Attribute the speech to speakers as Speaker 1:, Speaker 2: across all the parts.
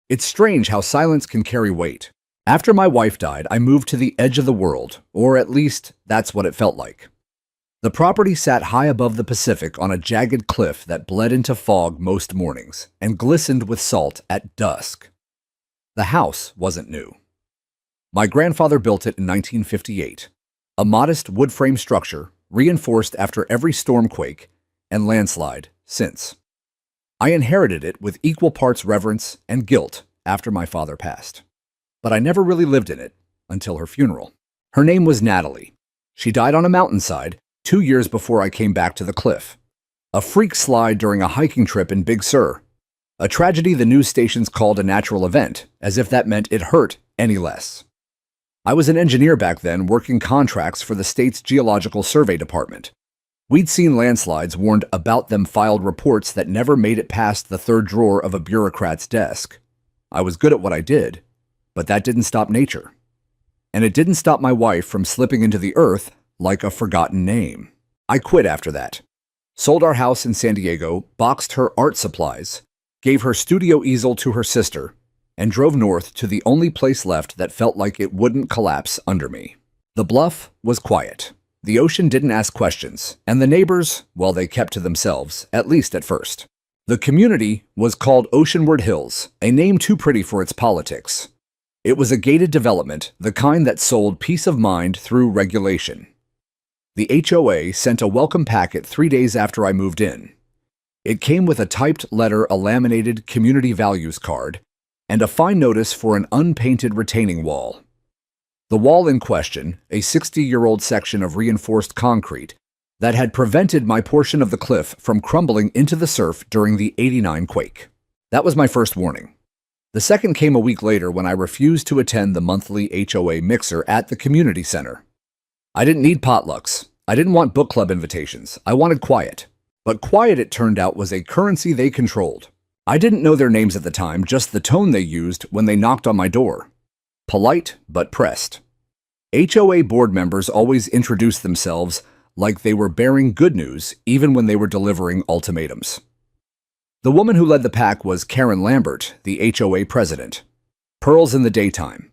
Speaker 1: It's strange how silence can carry weight. After my wife died, I moved to the edge of the world, or at least that's what it felt like. The property sat high above the Pacific on a jagged cliff that bled into fog most mornings and glistened with salt at dusk. The house wasn't new. My grandfather built it in 1958, a modest wood frame structure reinforced after every stormquake and landslide since. I inherited it with equal parts reverence and guilt after my father passed. But I never really lived in it until her funeral. Her name was Natalie. She died on a mountainside 2 years before I came back to the cliff. A freak slide during a hiking trip in Big Sur. A tragedy the news stations called a natural event, as if that meant it hurt any less. I was an engineer back then working contracts for the state's Geological Survey Department. We'd seen landslides, warned about them, filed reports that never made it past the third drawer of a bureaucrat's desk. I was good at what I did, but that didn't stop nature. And it didn't stop my wife from slipping into the earth like a forgotten name. I quit after that. Sold our house in San Diego, boxed her art supplies, gave her studio easel to her sister, and drove north to the only place left that felt like it wouldn't collapse under me. The bluff was quiet. The ocean didn't ask questions, and the neighbors, well, they kept to themselves, at least at first. The community was called Oceanward Hills, a name too pretty for its politics. It was a gated development, the kind that sold peace of mind through regulation. The HOA sent a welcome packet 3 days after I moved in. It came with a typed letter, a laminated community values card, and a fine notice for an unpainted retaining wall. The wall in question, a 60-year-old section of reinforced concrete that had prevented my portion of the cliff from crumbling into the surf during the '89 quake. That was my first warning. The second came a week later when I refused to attend the monthly HOA mixer at the community center. I didn't need potlucks. I didn't want book club invitations. I wanted quiet. But quiet, it turned out, was a currency they controlled. I didn't know their names at the time, just the tone they used when they knocked on my door. Polite, but pressed. HOA board members always introduced themselves like they were bearing good news, even when they were delivering ultimatums. The woman who led the pack was Karen Lambert, the HOA president. Pearls in the daytime.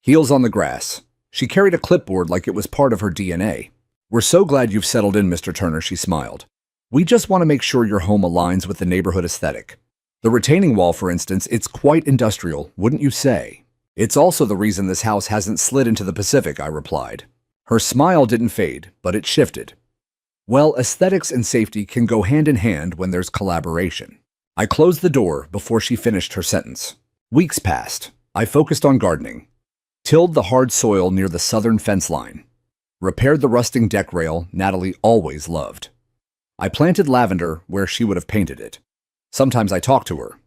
Speaker 1: Heels on the grass. She carried a clipboard like it was part of her DNA. "We're so glad you've settled in, Mr. Turner," she smiled. "We just want to make sure your home aligns with the neighborhood aesthetic. The retaining wall, for instance, it's quite industrial, wouldn't you say?" "It's also the reason this house hasn't slid into the Pacific," I replied. Her smile didn't fade, but it shifted. Well, aesthetics and safety can go hand in hand when there's collaboration. I closed the door before she finished her sentence. Weeks passed. I focused on gardening. Tilled the hard soil near the southern fence line. Repaired the rusting deck rail Natalie always loved. I planted lavender where she would have painted it. Sometimes I talked to her.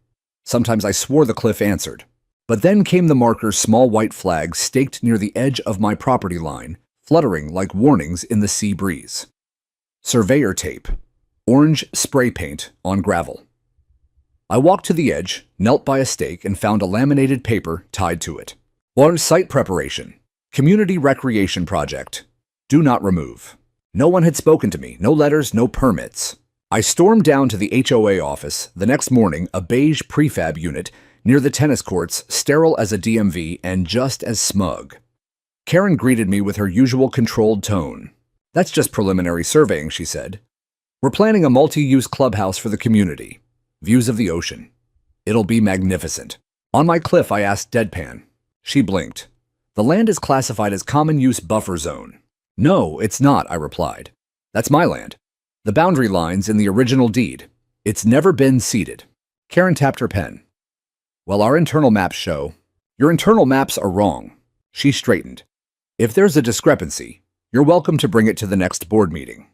Speaker 1: Sometimes I swore the cliff answered. But then came the marker's small white flag staked near the edge of my property line, fluttering like warnings in the sea breeze. Surveyor tape. Orange spray paint on gravel. I walked to the edge, knelt by a stake, and found a laminated paper tied to it. On site preparation. Community recreation project. Do not remove. No one had spoken to me. No letters, no permits. I stormed down to the HOA office the next morning, a beige prefab unit near the tennis courts, sterile as a DMV and just as smug. Karen greeted me with her usual controlled tone. "That's just preliminary surveying," she said. "We're planning a multi-use clubhouse for the community. Views of the ocean. It'll be magnificent." On my cliff, I asked deadpan. She blinked. "The land is classified as common use buffer zone." "No, it's not," I replied. "That's my land. The boundary line's in the original deed. It's never been ceded." Karen tapped her pen. "Well, our internal maps show." "Your internal maps are wrong." She straightened. "If there's a discrepancy, you're welcome to bring it to the next board meeting.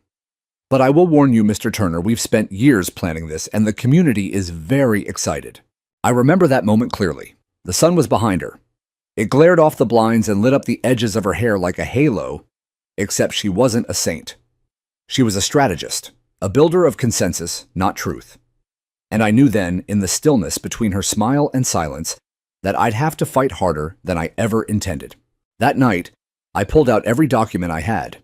Speaker 1: But I will warn you, Mr. Turner, we've spent years planning this, and the community is very excited." I remember that moment clearly. The sun was behind her. It glared off the blinds and lit up the edges of her hair like a halo, except she wasn't a saint. She was a strategist, a builder of consensus, not truth. And I knew then, in the stillness between her smile and silence, that I'd have to fight harder than I ever intended. That night, I pulled out every document I had.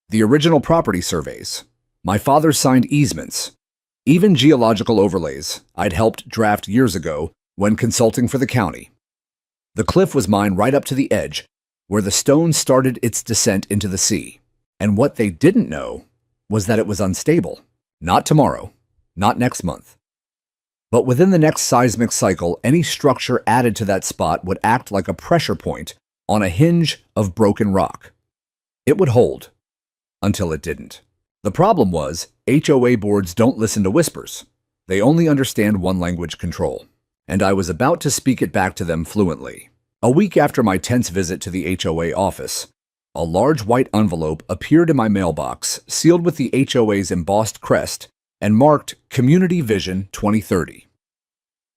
Speaker 1: The original property surveys, my father's signed easements, even geological overlays I'd helped draft years ago when consulting for the county. The cliff was mine right up to the edge, where the stone started its descent into the sea. And what they didn't know was that it was unstable. Not tomorrow, not next month. But within the next seismic cycle, any structure added to that spot would act like a pressure point on a hinge of broken rock. It would hold, until it didn't. The problem was, HOA boards don't listen to whispers. They only understand one language control. And I was about to speak it back to them fluently. A week after my tense visit to the HOA office, a large white envelope appeared in my mailbox, sealed with the HOA's embossed crest and marked Community Vision 2030.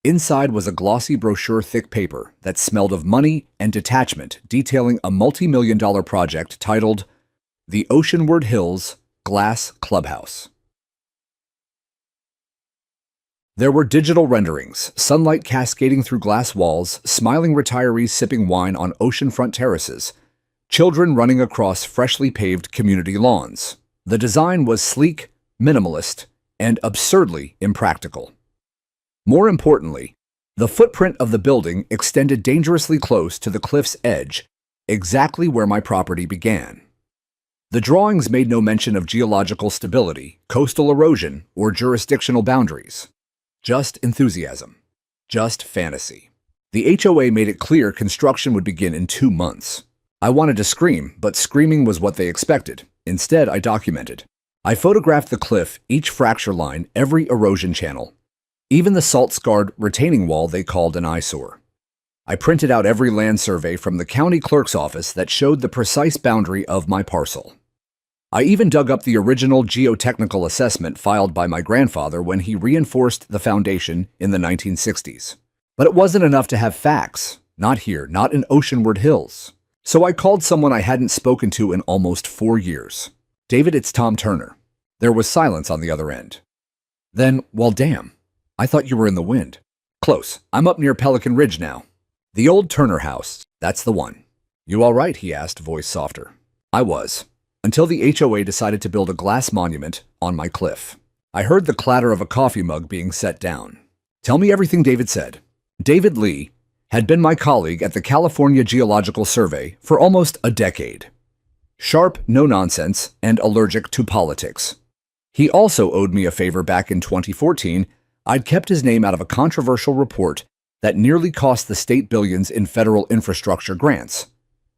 Speaker 1: Inside was a glossy brochure-thick paper that smelled of money and detachment, detailing a multi-million-dollar project titled The Oceanward Hills Glass Clubhouse. There were digital renderings, sunlight cascading through glass walls, smiling retirees sipping wine on oceanfront terraces, children running across freshly paved community lawns. The design was sleek, minimalist, and absurdly impractical. More importantly, the footprint of the building extended dangerously close to the cliff's edge, exactly where my property began. The drawings made no mention of geological stability, coastal erosion, or jurisdictional boundaries. Just enthusiasm. Just fantasy. The HOA made it clear construction would begin in 2 months. I wanted to scream, but screaming was what they expected. Instead, I documented. I photographed the cliff, each fracture line, every erosion channel, even the salt-scarred retaining wall they called an eyesore. I printed out every land survey from the county clerk's office that showed the precise boundary of my parcel. I even dug up the original geotechnical assessment filed by my grandfather when he reinforced the foundation in the 1960s. But it wasn't enough to have facts. Not here, not in Oceanward Hills. So I called someone I hadn't spoken to in almost 4 years. David, it's Tom Turner. There was silence on the other end. Then, well, damn. I thought you were in the wind. Close. I'm up near Pelican Ridge now. The old Turner house. That's the one. You all right? He asked, voice softer. I was. Until the HOA decided to build a glass monument on my cliff. I heard the clatter of a coffee mug being set down. Tell me everything, David said. David Lee had been my colleague at the California Geological Survey for almost a decade. Sharp, no nonsense, and allergic to politics. He also owed me a favor back in 2014. I'd kept his name out of a controversial report that nearly cost the state billions in federal infrastructure grants.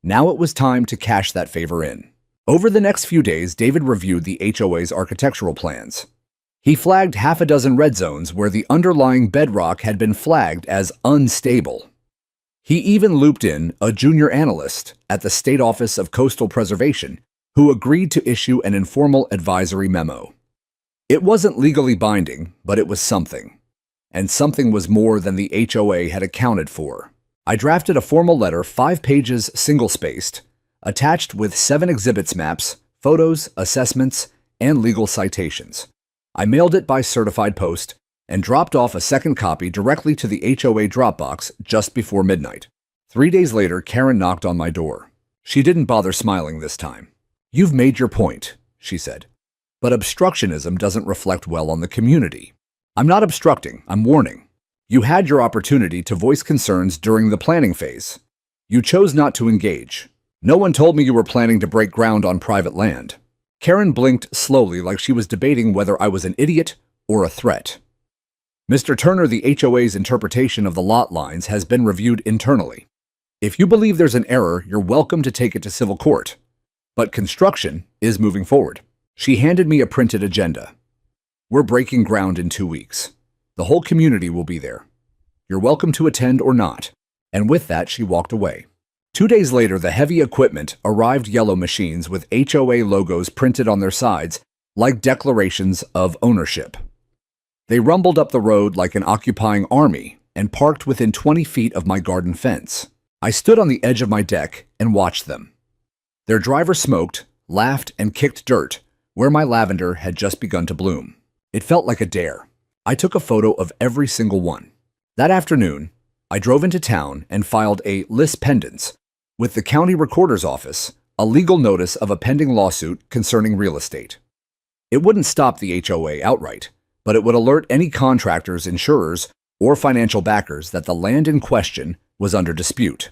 Speaker 1: Now it was time to cash that favor in. Over the next few days, David reviewed the HOA's architectural plans. He flagged half a dozen red zones where the underlying bedrock had been flagged as unstable. He even looped in a junior analyst at the State Office of Coastal Preservation who agreed to issue an informal advisory memo. It wasn't legally binding, but it was something. And something was more than the HOA had accounted for. I drafted a formal letter, 5 pages single-spaced, attached with 7 exhibits maps, photos, assessments, and legal citations. I mailed it by certified post and dropped off a second copy directly to the HOA Dropbox just before midnight. 3 days later, Karen knocked on my door. She didn't bother smiling this time. You've made your point, she said. But obstructionism doesn't reflect well on the community. I'm not obstructing, I'm warning. You had your opportunity to voice concerns during the planning phase. You chose not to engage. No one told me you were planning to break ground on private land. Karen blinked slowly like she was debating whether I was an idiot or a threat. Mr. Turner, the HOA's interpretation of the lot lines has been reviewed internally. If you believe there's an error, you're welcome to take it to civil court. But construction is moving forward. She handed me a printed agenda. We're breaking ground in 2 weeks. The whole community will be there. You're welcome to attend or not. And with that, she walked away. 2 days later, the heavy equipment arrived, yellow machines with HOA logos printed on their sides like declarations of ownership. They rumbled up the road like an occupying army and parked within 20 feet of my garden fence. I stood on the edge of my deck and watched them. Their driver smoked, laughed, and kicked dirt where my lavender had just begun to bloom. It felt like a dare. I took a photo of every single one. That afternoon, I drove into town and filed a lis pendens with the county recorder's office, a legal notice of a pending lawsuit concerning real estate. It wouldn't stop the HOA outright, but it would alert any contractors, insurers, or financial backers that the land in question was under dispute.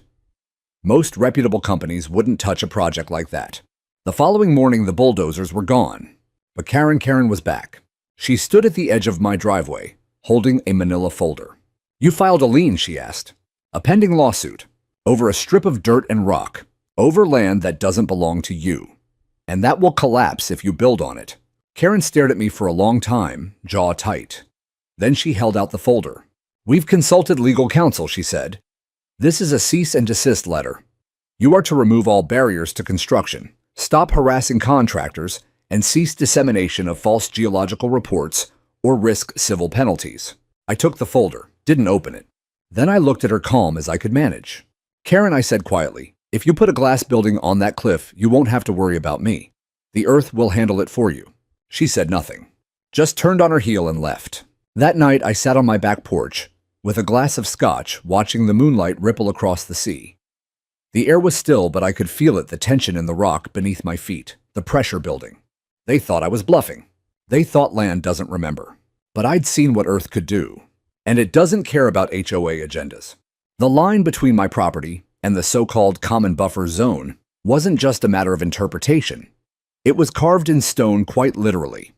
Speaker 1: Most reputable companies wouldn't touch a project like that. The following morning, the bulldozers were gone, but Karen was back. She stood at the edge of my driveway, holding a manila folder. "You filed a lien," she asked. "A pending lawsuit over a strip of dirt and rock, over land that doesn't belong to you. And that will collapse if you build on it." Karen stared at me for a long time, jaw tight. Then she held out the folder. "We've consulted legal counsel," she said. "This is a cease and desist letter. You are to remove all barriers to construction, stop harassing contractors, and cease dissemination of false geological reports or risk civil penalties." I took the folder, didn't open it. Then I looked at her calm as I could manage. "Karen," I said quietly, "if you put a glass building on that cliff, you won't have to worry about me. The earth will handle it for you." She said nothing, just turned on her heel and left. That night, I sat on my back porch with a glass of scotch, watching the moonlight ripple across the sea. The air was still, but I could feel it, the tension in the rock beneath my feet, the pressure building. They thought I was bluffing. They thought land doesn't remember. But I'd seen what Earth could do, and it doesn't care about HOA agendas. The line between my property and the so-called common buffer zone wasn't just a matter of interpretation. It was carved in stone quite literally.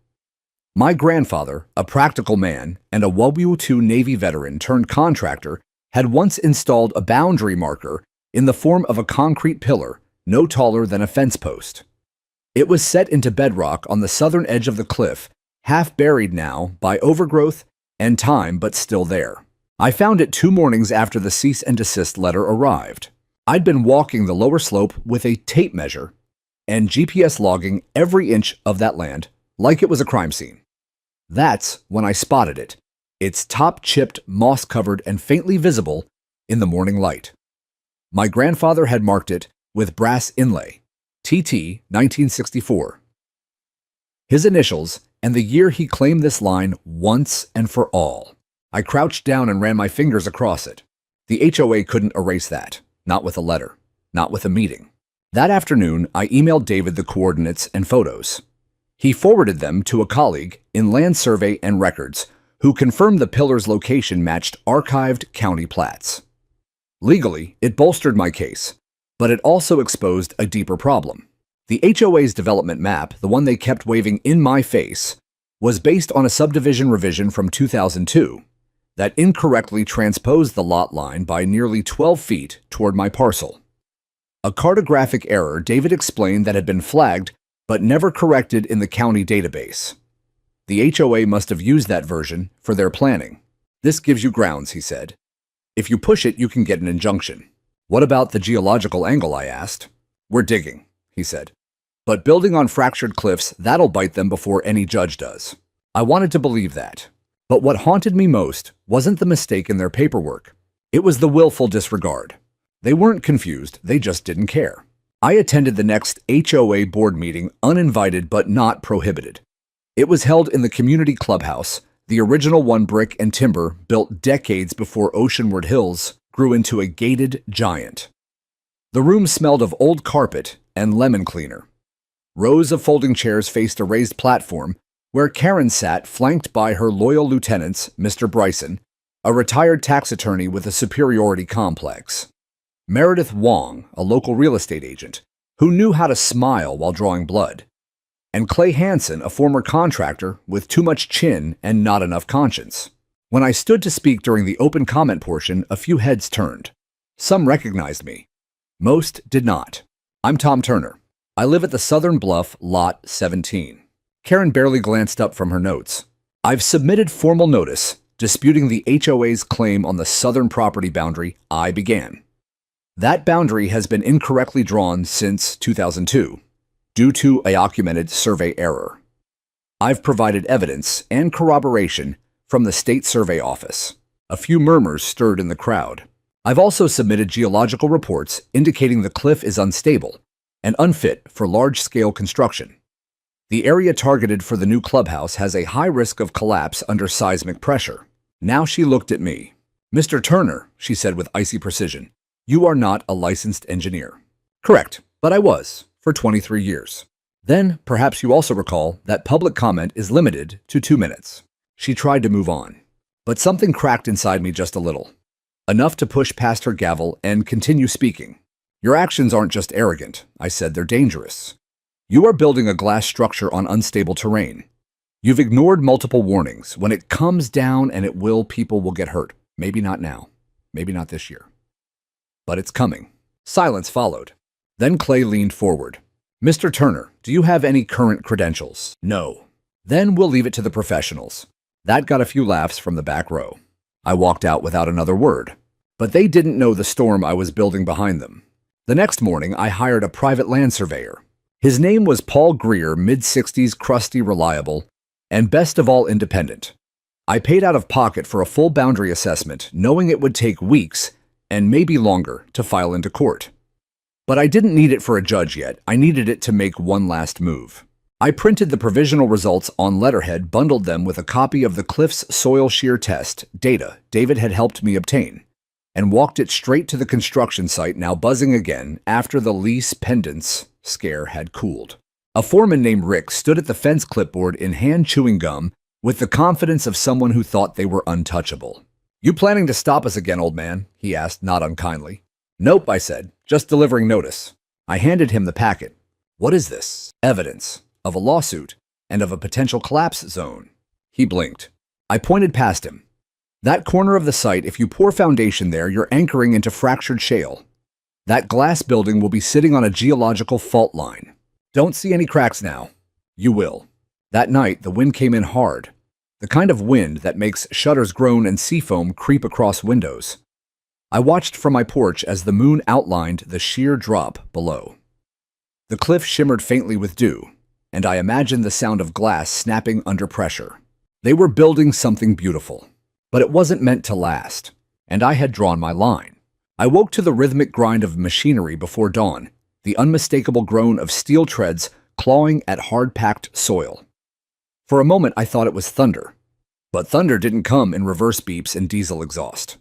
Speaker 1: My grandfather, a practical man and a World War II Navy veteran turned contractor, had once installed a boundary marker in the form of a concrete pillar no taller than a fence post. It was set into bedrock on the southern edge of the cliff, half buried now by overgrowth and time, but still there. I found it 2 mornings after the cease and desist letter arrived. I'd been walking the lower slope with a tape measure and GPS logging every inch of that land like it was a crime scene. That's when I spotted it, its top chipped, moss-covered, and faintly visible in the morning light. My grandfather had marked it with brass inlay, TT 1964. His initials and the year he claimed this line once and for all. I crouched down and ran my fingers across it. The HOA couldn't erase that, not with a letter, not with a meeting. That afternoon, I emailed David the coordinates and photos. He forwarded them to a colleague in Land Survey and Records, who confirmed the pillar's location matched archived county plats. Legally, it bolstered my case, but it also exposed a deeper problem. The HOA's development map, the one they kept waving in my face, was based on a subdivision revision from 2002 that incorrectly transposed the lot line by nearly 12 feet toward my parcel. A cartographic error, David explained, that had been flagged but never corrected in the county database. The HOA must have used that version for their planning. "This gives you grounds," he said. "If you push it, you can get an injunction." "What about the geological angle?" I asked. "We're digging," he said. "But building on fractured cliffs, that'll bite them before any judge does." I wanted to believe that. But what haunted me most wasn't the mistake in their paperwork. It was the willful disregard. They weren't confused, they just didn't care. I attended the next HOA board meeting uninvited but not prohibited. It was held in the community clubhouse, the original one brick and timber built decades before Oceanward Hills grew into a gated giant. The room smelled of old carpet and lemon cleaner. Rows of folding chairs faced a raised platform where Karen sat, flanked by her loyal lieutenants, Mr. Bryson, a retired tax attorney with a superiority complex, Meredith Wong, a local real estate agent, who knew how to smile while drawing blood, and Clay Hansen, a former contractor with too much chin and not enough conscience. When I stood to speak during the open comment portion, a few heads turned. Some recognized me. Most did not. I'm Tom Turner. I live at the Southern Bluff, Lot 17. Karen barely glanced up from her notes. "I've submitted formal notice disputing the HOA's claim on the southern property boundary I began. That boundary has been incorrectly drawn since 2002 due to a documented survey error. I've provided evidence and corroboration from the State Survey Office." A few murmurs stirred in the crowd. "I've also submitted geological reports indicating the cliff is unstable and unfit for large-scale construction. The area targeted for the new clubhouse has a high risk of collapse under seismic pressure." Now she looked at me. "Mr. Turner," she said with icy precision, "you are not a licensed engineer." "Correct, but I was, for 23 years. Then, perhaps you also recall that public comment is limited to 2 minutes. She tried to move on. But something cracked inside me just a little. Enough to push past her gavel and continue speaking. Your actions aren't just arrogant, I said, they're dangerous. You are building a glass structure on unstable terrain. You've ignored multiple warnings. When it comes down, and it will, people will get hurt. Maybe not now. Maybe not this year. But it's coming. Silence followed. Then Clay leaned forward. Mr. Turner, do you have any current credentials? No. Then we'll leave it to the professionals. That got a few laughs from the back row. I walked out without another word. But they didn't know the storm I was building behind them. The next morning, I hired a private land surveyor. His name was Paul Greer, mid-60s, crusty, reliable, and best of all, independent. I paid out of pocket for a full boundary assessment, knowing it would take weeks, and maybe longer, to file into court. But I didn't need it for a judge yet. I needed it to make one last move. I printed the provisional results on letterhead, bundled them with a copy of the Cliffs soil shear test data David had helped me obtain, and walked it straight to the construction site, now buzzing again after the lease pendants scare had cooled. A foreman named Rick stood at the fence clipboard in hand, chewing gum, with the confidence of someone who thought they were untouchable. You planning to stop us again, old man? He asked, not unkindly. Nope, I said, just delivering notice. I handed him the packet. What is this? Evidence of a lawsuit and of a potential collapse zone. He blinked. I pointed past him. That corner of the site, if you pour foundation there, you're anchoring into fractured shale. That glass building will be sitting on a geological fault line. Don't see any cracks now. You will. That night, the wind came in hard. The kind of wind that makes shutters groan and seafoam creep across windows. I watched from my porch as the moon outlined the sheer drop below. The cliff shimmered faintly with dew, and I imagined the sound of glass snapping under pressure. They were building something beautiful, but it wasn't meant to last, and I had drawn my line. I woke to the rhythmic grind of machinery before dawn, the unmistakable groan of steel treads clawing at hard-packed soil. For a moment, I thought it was thunder, but thunder didn't come in reverse beeps and diesel exhaust.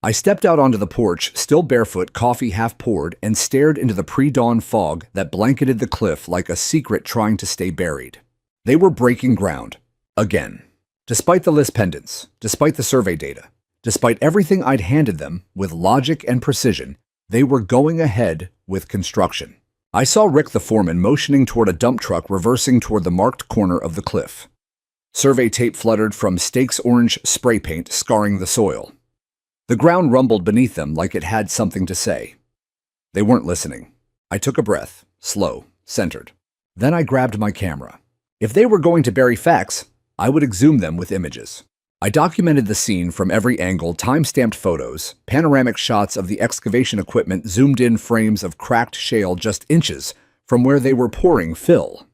Speaker 1: I stepped out onto the porch, still barefoot, coffee half poured, and stared into the pre-dawn fog that blanketed the cliff like a secret trying to stay buried. They were breaking ground. Again. Despite the list pendants, despite the survey data, despite everything I'd handed them with logic and precision, they were going ahead with construction. I saw Rick the foreman motioning toward a dump truck reversing toward the marked corner of the cliff. Survey tape fluttered from stakes orange spray paint scarring the soil. The ground rumbled beneath them like it had something to say. They weren't listening. I took a breath, slow, centered. Then I grabbed my camera. If they were going to bury facts, I would exhume them with images. I documented the scene from every angle, time-stamped photos, panoramic shots of the excavation equipment, zoomed-in frames of cracked shale just inches from where they were pouring fill.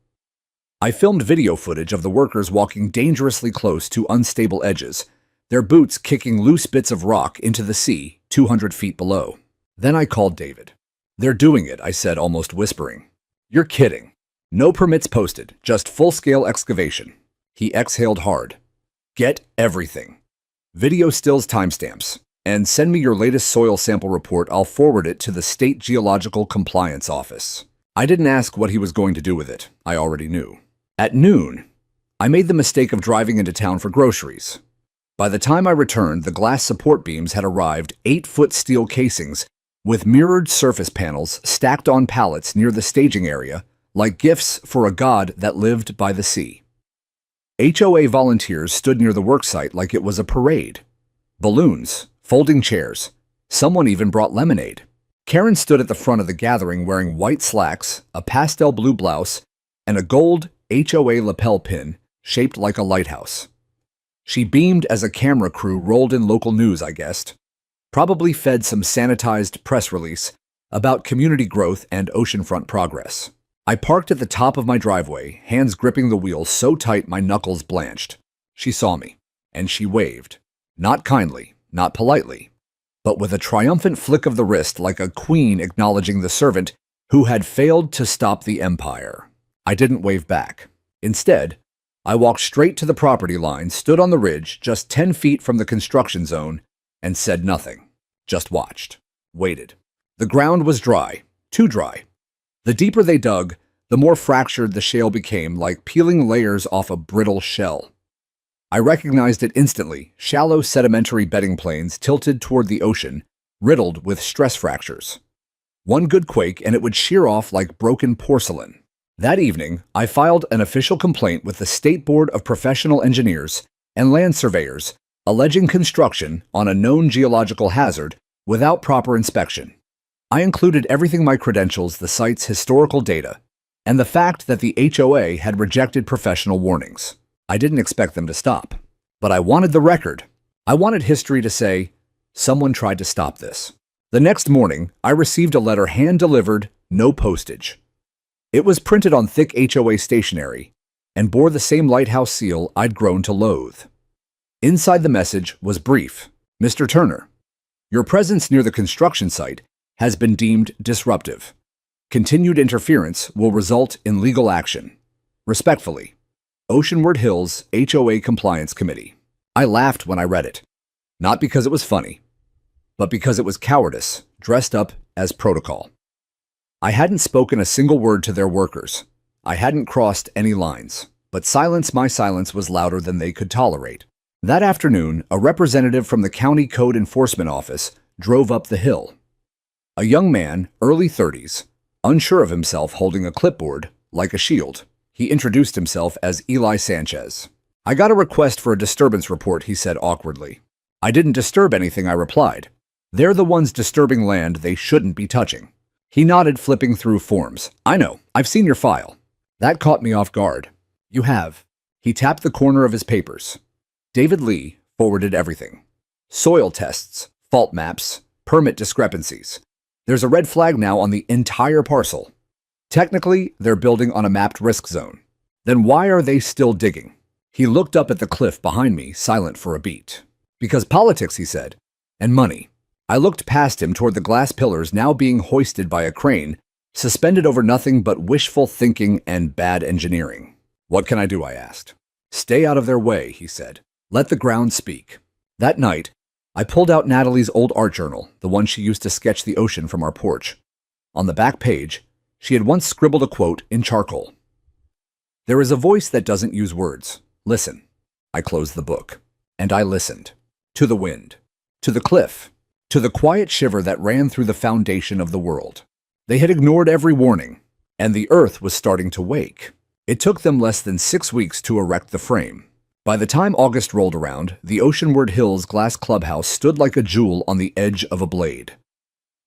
Speaker 1: I filmed video footage of the workers walking dangerously close to unstable edges, their boots kicking loose bits of rock into the sea 200 feet below. Then I called David. They're doing it, I said, almost whispering. You're kidding. No permits posted, just full-scale excavation. He exhaled hard. Get everything. Video stills, timestamps, and send me your latest soil sample report. I'll forward it to the State Geological Compliance Office. I didn't ask what he was going to do with it. I already knew. At noon, I made the mistake of driving into town for groceries. By the time I returned, the glass support beams had arrived, 8-foot steel casings with mirrored surface panels stacked on pallets near the staging area, like gifts for a god that lived by the sea. HOA volunteers stood near the worksite like it was a parade. Balloons, folding chairs. Someone even brought lemonade. Karen stood at the front of the gathering wearing white slacks, a pastel blue blouse, and a gold HOA lapel pin shaped like a lighthouse. She beamed as a camera crew rolled in local news, I guessed. Probably fed some sanitized press release about community growth and oceanfront progress. I parked at the top of my driveway, hands gripping the wheel so tight my knuckles blanched. She saw me, and she waved. Not kindly, not politely, but with a triumphant flick of the wrist like a queen acknowledging the servant who had failed to stop the empire. I didn't wave back. Instead, I walked straight to the property line, stood on the ridge just 10 feet from the construction zone, and said nothing. Just watched. Waited. The ground was dry. Too dry. The deeper they dug, the more fractured the shale became, like peeling layers off a brittle shell. I recognized it instantly, shallow sedimentary bedding planes tilted toward the ocean, riddled with stress fractures. One good quake and it would shear off like broken porcelain. That evening, I filed an official complaint with the State Board of Professional Engineers and Land Surveyors, alleging construction on a known geological hazard without proper inspection. I included everything: my credentials, the site's historical data, and the fact that the HOA had rejected professional warnings. I didn't expect them to stop, but I wanted the record. I wanted history to say, someone tried to stop this. The next morning, I received a letter hand-delivered, no postage. It was printed on thick HOA stationery and bore the same lighthouse seal I'd grown to loathe. Inside the message was brief. Mr. Turner, your presence near the construction site has been deemed disruptive. Continued interference will result in legal action. Respectfully, Oceanward Hills HOA Compliance Committee. I laughed when I read it, not because it was funny, but because it was cowardice dressed up as protocol. I hadn't spoken a single word to their workers. I hadn't crossed any lines, but my silence was louder than they could tolerate. That afternoon, a representative from the County Code Enforcement Office drove up the hill. A young man, early 30s, unsure of himself, holding a clipboard like a shield. He introduced himself as Eli Sanchez. I got a request for a disturbance report, he said awkwardly. I didn't disturb anything, I replied. They're the ones disturbing land they shouldn't be touching. He nodded, flipping through forms. I know, I've seen your file. That caught me off guard. You have. He tapped the corner of his papers. David Lee forwarded everything. Soil tests, fault maps, permit discrepancies. There's a red flag now on the entire parcel. Technically, they're building on a mapped risk zone. Then why are they still digging? He looked up at the cliff behind me, silent for a beat. Because politics, he said, and money. I looked past him toward the glass pillars now being hoisted by a crane, suspended over nothing but wishful thinking and bad engineering. What can I do? I asked. Stay out of their way, he said. Let the ground speak. That night, I pulled out Natalie's old art journal, the one she used to sketch the ocean from our porch. On the back page, she had once scribbled a quote in charcoal. There is a voice that doesn't use words. Listen. I closed the book, and I listened. To the wind, to the cliff, to the quiet shiver that ran through the foundation of the world. They had ignored every warning, and the earth was starting to wake. It took them less than 6 weeks to erect the frame. By the time August rolled around, the Oceanward Hills glass clubhouse stood like a jewel on the edge of a blade.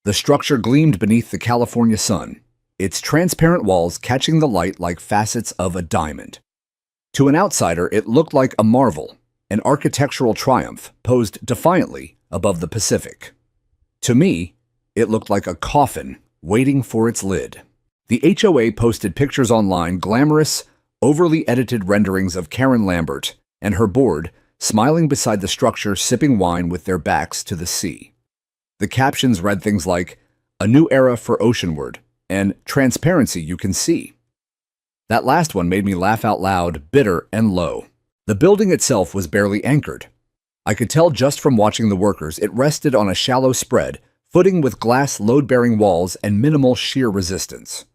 Speaker 1: The structure gleamed beneath the California sun, its transparent walls catching the light like facets of a diamond. To an outsider, it looked like a marvel, an architectural triumph posed defiantly above the Pacific. To me, it looked like a coffin waiting for its lid. The HOA posted pictures online, glamorous, overly edited renderings of Karen Lambert and her board smiling beside the structure, sipping wine with their backs to the sea. The captions read things like, "A new era for Oceanward," and "Transparency you can see." That last one made me laugh out loud, bitter and low. The building itself was barely anchored. I could tell just from watching the workers it rested on a shallow spread, footing with glass load-bearing walls and minimal shear resistance.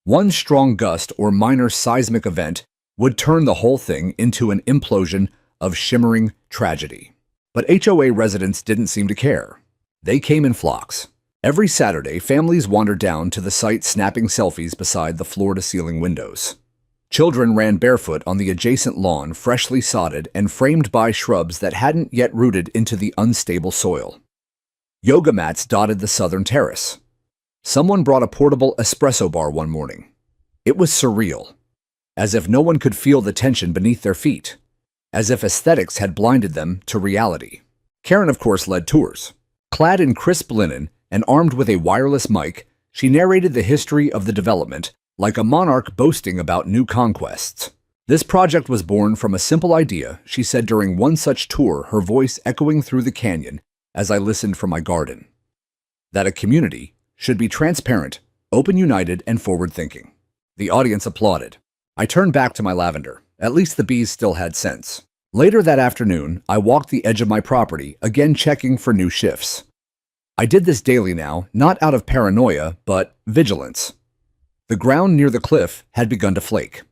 Speaker 1: One strong gust or minor seismic event would turn the whole thing into an implosion of shimmering tragedy. But HOA residents didn't seem to care. They came in flocks. Every Saturday, families wandered down to the site, snapping selfies beside the floor-to-ceiling windows. Children ran barefoot on the adjacent lawn, freshly sodded and framed by shrubs that hadn't yet rooted into the unstable soil. Yoga mats dotted the southern terrace. Someone brought a portable espresso bar one morning. It was surreal, as if no one could feel the tension beneath their feet, as if aesthetics had blinded them to reality. Karen, of course, led tours. Clad in crisp linen and armed with a wireless mic, she narrated the history of the development like a monarch boasting about new conquests. This project was born from a simple idea, she said during one such tour, her voice echoing through the canyon as I listened from my garden. That a community should be transparent, open, united, and forward-thinking. The audience applauded. I turned back to my lavender. At least the bees still had sense. Later that afternoon, I walked the edge of my property, again checking for new shifts. I did this daily now, not out of paranoia, but vigilance. The ground near the cliff had begun to flake.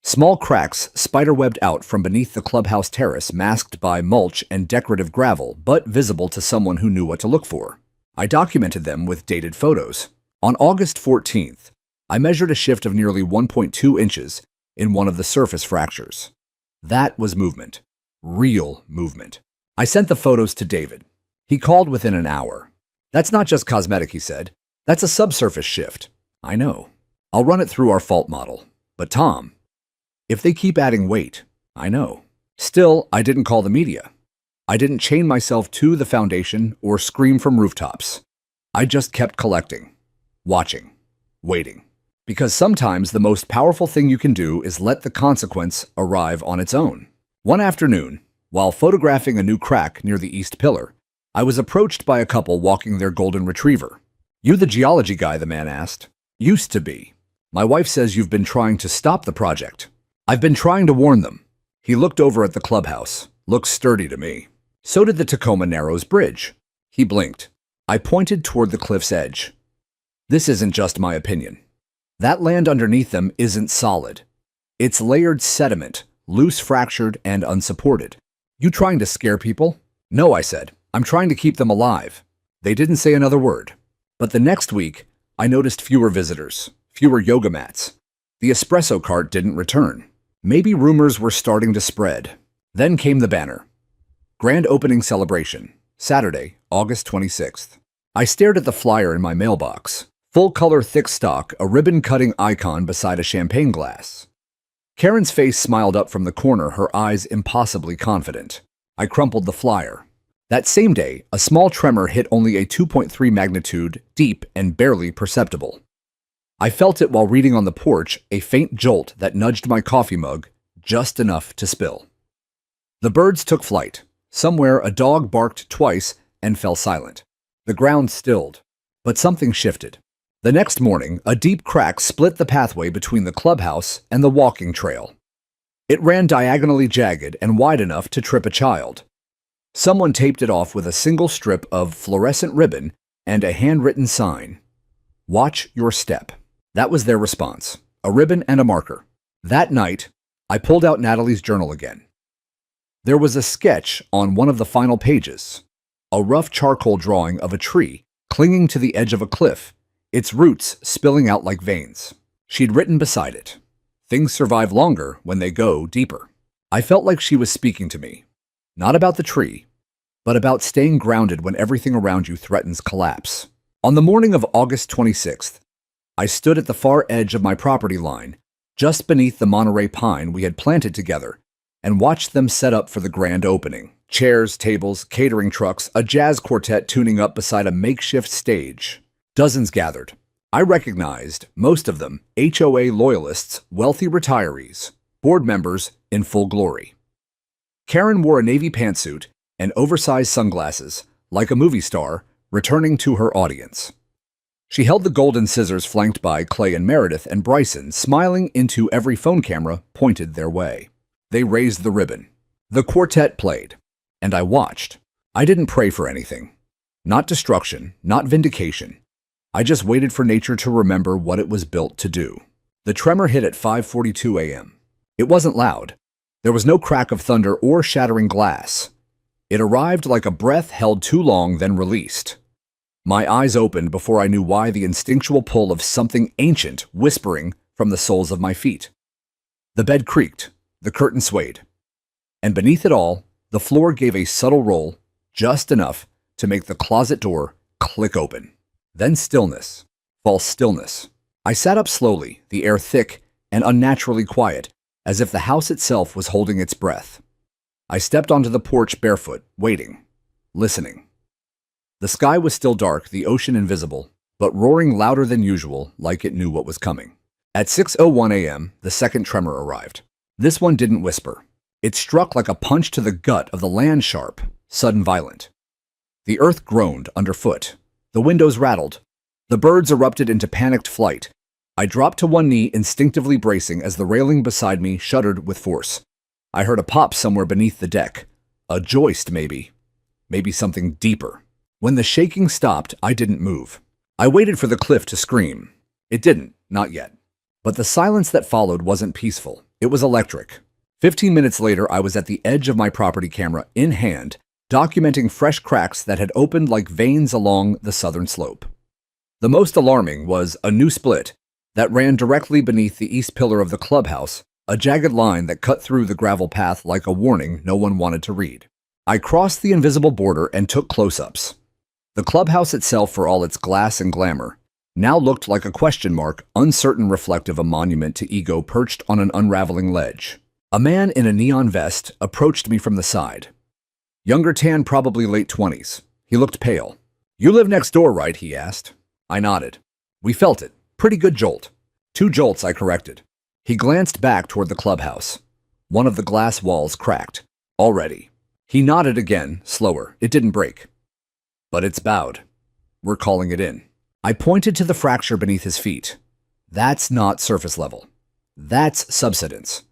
Speaker 1: Small cracks spiderwebbed out from beneath the clubhouse terrace, masked by mulch and decorative gravel, but visible to someone who knew what to look for. I documented them with dated photos. On August 14th, I measured a shift of nearly 1.2 inches in one of the surface fractures. That was movement. Real movement. I sent the photos to David. He called within an hour. "That's not just cosmetic," he said. "That's a subsurface shift." "I know. I'll run it through our fault model." "But Tom, if they keep adding weight," "I know." Still, I didn't call the media. I didn't chain myself to the foundation or scream from rooftops. I just kept collecting, watching, waiting. Because sometimes the most powerful thing you can do is let the consequence arrive on its own. One afternoon, while photographing a new crack near the east pillar, I was approached by a couple walking their golden retriever. "You the geology guy?" the man asked. "Used to be. My wife says you've been trying to stop the project." "I've been trying to warn them." He looked over at the clubhouse. Looked sturdy to me. So did the Tacoma Narrows Bridge. He blinked. I pointed toward the cliff's edge. "This isn't just my opinion. That land underneath them isn't solid. It's layered sediment, loose, fractured, and unsupported." "You trying to scare people?" "No," I said. "I'm trying to keep them alive." They didn't say another word. But the next week, I noticed fewer visitors, fewer yoga mats. The espresso cart didn't return. Maybe rumors were starting to spread. Then came the banner. Grand opening celebration, Saturday, August 26th. I stared at the flyer in my mailbox. Full-color thick stock, a ribbon-cutting icon beside a champagne glass. Karen's face smiled up from the corner, her eyes impossibly confident. I crumpled the flyer. That same day, a small tremor hit only a 2.3 magnitude, deep and barely perceptible. I felt it while reading on the porch, a faint jolt that nudged my coffee mug just enough to spill. The birds took flight. Somewhere, a dog barked twice and fell silent. The ground stilled, but something shifted. The next morning, a deep crack split the pathway between the clubhouse and the walking trail. It ran diagonally jagged and wide enough to trip a child. Someone taped it off with a single strip of fluorescent ribbon and a handwritten sign. "Watch your step." That was their response, a ribbon and a marker. That night, I pulled out Natalie's journal again. There was a sketch on one of the final pages, a rough charcoal drawing of a tree clinging to the edge of a cliff, its roots spilling out like veins. She'd written beside it, "Things survive longer when they go deeper." I felt like she was speaking to me, not about the tree, but about staying grounded when everything around you threatens collapse. On the morning of August 26th, I stood at the far edge of my property line, just beneath the Monterey pine we had planted together, and watched them set up for the grand opening. Chairs, tables, catering trucks, a jazz quartet tuning up beside a makeshift stage. Dozens gathered. I recognized, most of them, HOA loyalists, wealthy retirees, board members in full glory. Karen wore a navy pantsuit and oversized sunglasses, like a movie star, returning to her audience. She held the golden scissors flanked by Clay and Meredith and Bryson, smiling into every phone camera pointed their way. They raised the ribbon. The quartet played, and I watched. I didn't pray for anything. Not destruction, not vindication. I just waited for nature to remember what it was built to do. The tremor hit at 5:42 a.m. It wasn't loud. There was no crack of thunder or shattering glass. It arrived like a breath held too long, then released. My eyes opened before I knew why, the instinctual pull of something ancient whispering from the soles of my feet. The bed creaked, the curtain swayed, and beneath it all, the floor gave a subtle roll, just enough to make the closet door click open. Then stillness, false stillness. I sat up slowly, the air thick and unnaturally quiet, as if the house itself was holding its breath. I stepped onto the porch barefoot, waiting, listening. The sky was still dark, the ocean invisible, but roaring louder than usual, like it knew what was coming. At 6:01 a.m., the second tremor arrived. This one didn't whisper. It struck like a punch to the gut of the land, sharp, sudden, violent. The earth groaned underfoot. The windows rattled. The birds erupted into panicked flight. I dropped to one knee, instinctively bracing as the railing beside me shuddered with force. I heard a pop somewhere beneath the deck. A joist, maybe. Maybe something deeper. When the shaking stopped, I didn't move. I waited for the cliff to scream. It didn't, not yet. But the silence that followed wasn't peaceful. It was electric. 15 minutes later, I was at the edge of my property, camera in hand, documenting fresh cracks that had opened like veins along the southern slope. The most alarming was a new split that ran directly beneath the east pillar of the clubhouse, a jagged line that cut through the gravel path like a warning no one wanted to read. I crossed the invisible border and took close-ups. The clubhouse itself, for all its glass and glamour, now looked like a question mark, uncertain, reflective, a monument to ego perched on an unraveling ledge. A man in a neon vest approached me from the side. Younger tan, probably late 20s. He looked pale. "You live next door, right?" he asked. I nodded. We felt it. Pretty good jolt. 2 jolts, I corrected. He glanced back toward the clubhouse. One of the glass walls cracked. Already. He nodded again, slower. It didn't break. But it's bowed. We're calling it in. I pointed to the fracture beneath his feet. That's not surface level. That's subsidence.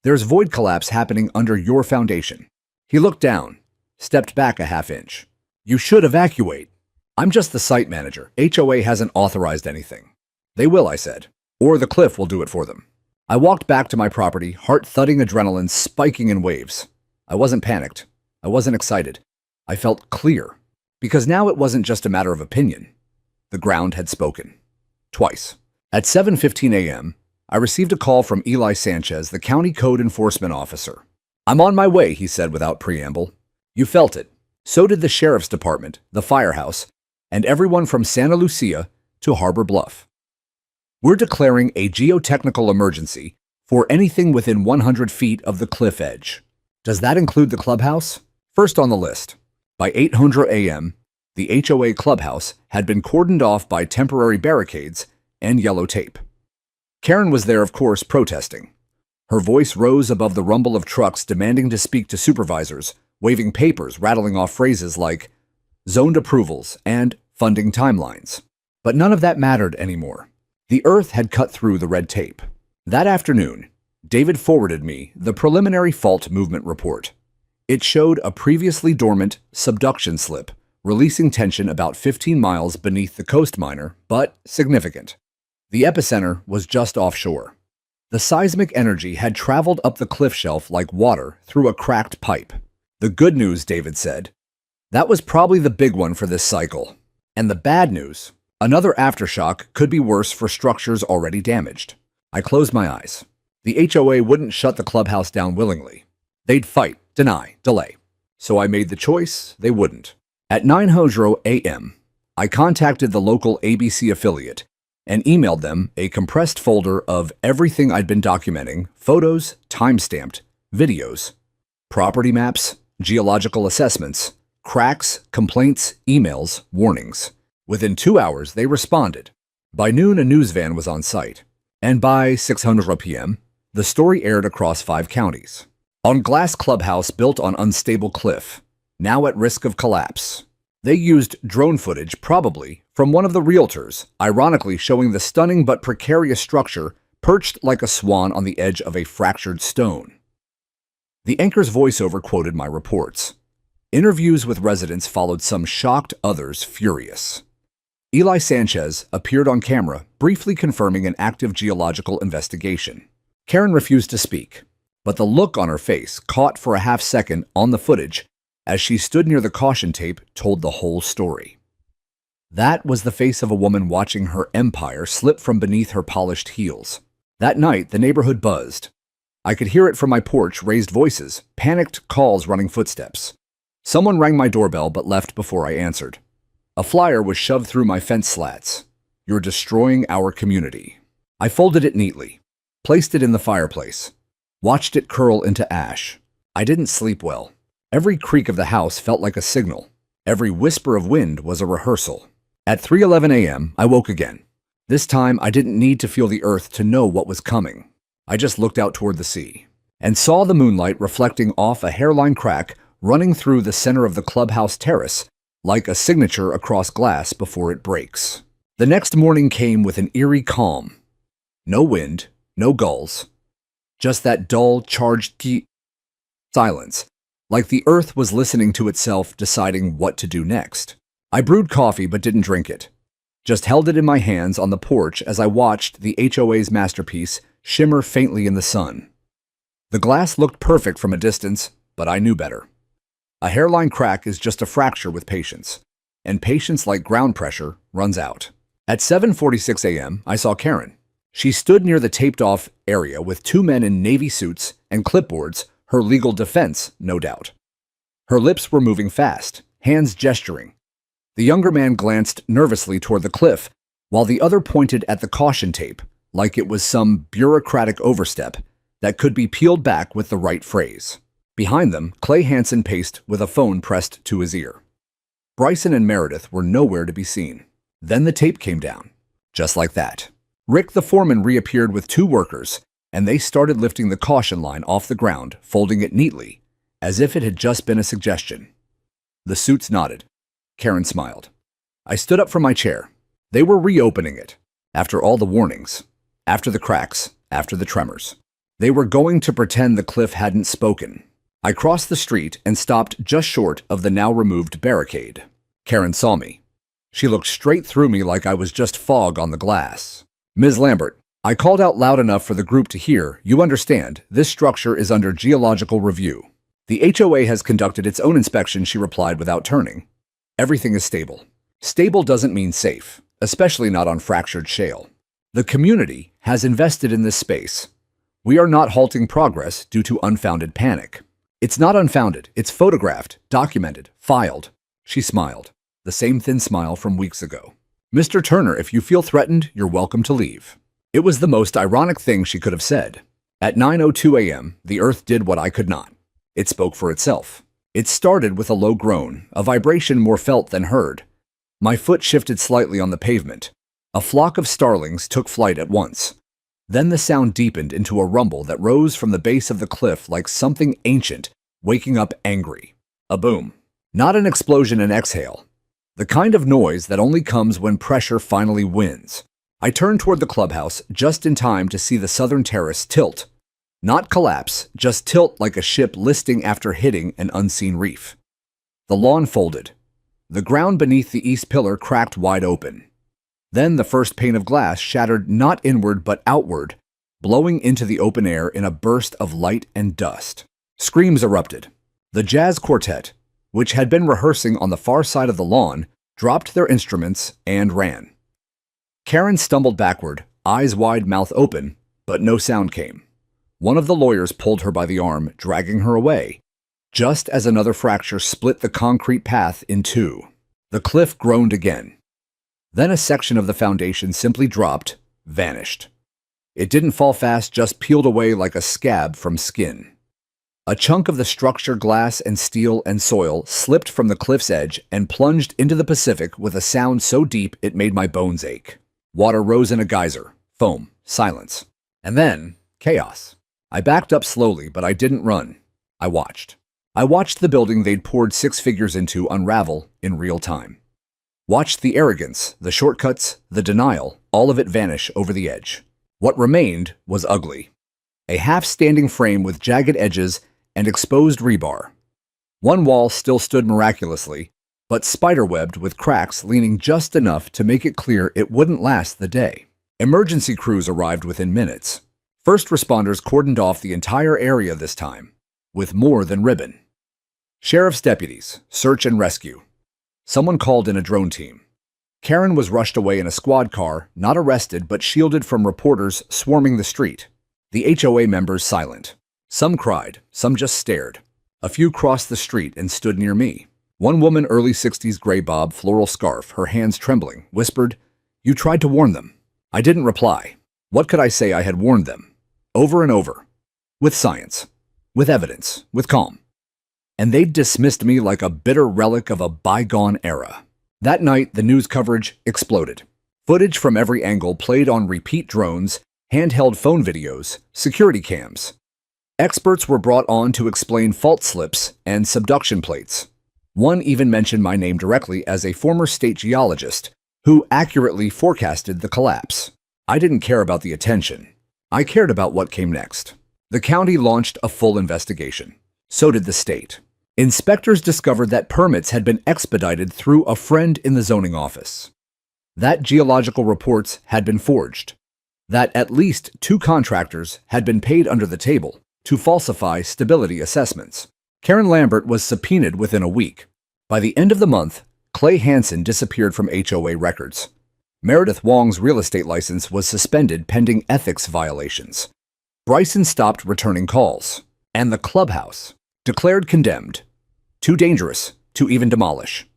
Speaker 1: There's void collapse happening under your foundation. He looked down, stepped back a half inch. You should evacuate. I'm just the site manager. HOA hasn't authorized anything. They will, I said. Or the cliff will do it for them. I walked back to my property, heart-thudding, adrenaline spiking in waves. I wasn't panicked. I wasn't excited. I felt clear. Because now it wasn't just a matter of opinion. The ground had spoken. Twice. At 7:15 a.m., I received a call from Eli Sanchez, the county code enforcement officer. "I'm on my way," he said without preamble. You felt it. So did the sheriff's department, the firehouse, and everyone from Santa Lucia to Harbor Bluff. "We're declaring a geotechnical emergency for anything within 100 feet of the cliff edge." Does that include the clubhouse? First on the list. By 8:00 a.m., the HOA clubhouse had been cordoned off by temporary barricades and yellow tape. Karen was there, of course, protesting. Her voice rose above the rumble of trucks demanding to speak to supervisors, waving papers, rattling off phrases like zoned approvals and funding timelines. But none of that mattered anymore. The earth had cut through the red tape. That afternoon, David forwarded me the preliminary fault movement report. It showed a previously dormant subduction slip, releasing tension about 15 miles beneath the coast, minor, but significant. The epicenter was just offshore. The seismic energy had traveled up the cliff shelf like water through a cracked pipe. The good news, David said, that was probably the big one for this cycle. And the bad news, another aftershock could be worse for structures already damaged. I closed my eyes. The HOA wouldn't shut the clubhouse down willingly. They'd fight, deny, delay. So I made the choice they wouldn't. At 9:00 a.m., I contacted the local ABC affiliate and emailed them a compressed folder of everything I'd been documenting: photos, time-stamped, videos, property maps, geological assessments, cracks, complaints, emails, warnings. Within 2 hours, they responded. By noon, a news van was on site. And by 6:00 p.m., the story aired across 5 counties. On glass clubhouse built on unstable cliff, now at risk of collapse. They used drone footage, probably from one of the realtors, ironically showing the stunning but precarious structure perched like a swan on the edge of a fractured stone. The anchor's voiceover quoted my reports. Interviews with residents followed, some shocked, others furious. Eli Sanchez appeared on camera, briefly confirming an active geological investigation. Karen refused to speak, but the look on her face, caught for a half second on the footage as she stood near the caution tape, told the whole story. That was the face of a woman watching her empire slip from beneath her polished heels. That night, the neighborhood buzzed. I could hear it from my porch, raised voices, panicked calls, running footsteps. Someone rang my doorbell but left before I answered. A flyer was shoved through my fence slats. "You're destroying our community." I folded it neatly, placed it in the fireplace, watched it curl into ash. I didn't sleep well. Every creak of the house felt like a signal. Every whisper of wind was a rehearsal. At 3:11 a.m., I woke again. This time, I didn't need to feel the earth to know what was coming. I just looked out toward the sea and saw the moonlight reflecting off a hairline crack running through the center of the clubhouse terrace like a signature across glass before it breaks. The next morning came with an eerie calm. No wind, no gulls, just that dull, charged silence, like the earth was listening to itself, deciding what to do next. I brewed coffee but didn't drink it. Just held it in my hands on the porch as I watched the HOA's masterpiece shimmer faintly in the sun. The glass looked perfect from a distance, but I knew better. A hairline crack is just a fracture with patience, and patience, like ground pressure, runs out. At 7:46 a.m., I saw Karen. She stood near the taped-off area with two men in navy suits and clipboards, her legal defense, no doubt. Her lips were moving fast, hands gesturing. The younger man glanced nervously toward the cliff, while the other pointed at the caution tape, like it was some bureaucratic overstep that could be peeled back with the right phrase. Behind them, Clay Hansen paced with a phone pressed to his ear. Bryson and Meredith were nowhere to be seen. Then the tape came down. Just like that. Rick the foreman reappeared with two workers, and they started lifting the caution line off the ground, folding it neatly, as if it had just been a suggestion. The suits nodded. Karen smiled. I stood up from my chair. They were reopening it. After all the warnings. After the cracks. After the tremors. They were going to pretend the cliff hadn't spoken. I crossed the street and stopped just short of the now-removed barricade. Karen saw me. She looked straight through me like I was just fog on the glass. Ms. Lambert, I called out loud enough for the group to hear. You understand, this structure is under geological review. The HOA has conducted its own inspection, she replied without turning. Everything is stable. Stable doesn't mean safe, especially not on fractured shale. The community has invested in this space. We are not halting progress due to unfounded panic. It's not unfounded. It's photographed, documented, filed. She smiled, the same thin smile from weeks ago. Mr. Turner, if you feel threatened, you're welcome to leave. It was the most ironic thing she could have said. At 9:02 a.m., the earth did what I could not. It spoke for itself. It started with a low groan, a vibration more felt than heard. My foot shifted slightly on the pavement. A flock of starlings took flight at once. Then the sound deepened into a rumble that rose from the base of the cliff like something ancient, waking up angry. A boom. Not an explosion and exhale. The kind of noise that only comes when pressure finally wins. I turned toward the clubhouse just in time to see the southern terrace tilt. Not collapse, just tilt like a ship listing after hitting an unseen reef. The lawn folded. The ground beneath the east pillar cracked wide open. Then the first pane of glass shattered not inward but outward, blowing into the open air in a burst of light and dust. Screams erupted. The jazz quartet, which had been rehearsing on the far side of the lawn, dropped their instruments and ran. Karen stumbled backward, eyes wide, mouth open, but no sound came. One of the lawyers pulled her by the arm, dragging her away, just as another fracture split the concrete path in two. The cliff groaned again. Then a section of the foundation simply dropped, vanished. It didn't fall fast, just peeled away like a scab from skin. A chunk of the structure, glass and steel and soil, slipped from the cliff's edge and plunged into the Pacific with a sound so deep it made my bones ache. Water rose in a geyser, foam, silence. And then, chaos. I backed up slowly, but I didn't run. I watched. I watched the building they'd poured 6 figures into unravel in real time. Watched the arrogance, the shortcuts, the denial, all of it vanish over the edge. What remained was ugly. A half-standing frame with jagged edges and exposed rebar. One wall still stood miraculously, but spiderwebbed with cracks leaning just enough to make it clear it wouldn't last the day. Emergency crews arrived within minutes. First responders cordoned off the entire area this time, with more than ribbon. Sheriff's deputies, search and rescue. Someone called in a drone team. Karen was rushed away in a squad car, not arrested but shielded from reporters swarming the street. The HOA members silent. Some cried, some just stared. A few crossed the street and stood near me. One woman, early 60s gray bob, floral scarf, her hands trembling, whispered, "You tried to warn them." I didn't reply. What could I say? I had warned them. Over and over. With science. With evidence. With calm. And they'd dismissed me like a bitter relic of a bygone era. That night, the news coverage exploded. Footage from every angle played on repeat drones, handheld phone videos, security cams. Experts were brought on to explain fault slips and subduction plates. One even mentioned my name directly as a former state geologist who accurately forecasted the collapse. I didn't care about the attention. I cared about what came next. The county launched a full investigation. So did the state. Inspectors discovered that permits had been expedited through a friend in the zoning office. That geological reports had been forged. That at least 2 contractors had been paid under the table. to falsify stability assessments. Karen Lambert was subpoenaed within a week. By the end of the month, Clay Hansen disappeared from HOA records. Meredith Wong's real estate license was suspended pending ethics violations. Bryson stopped returning calls. And the Clubhouse, declared condemned. Too dangerous to even demolish.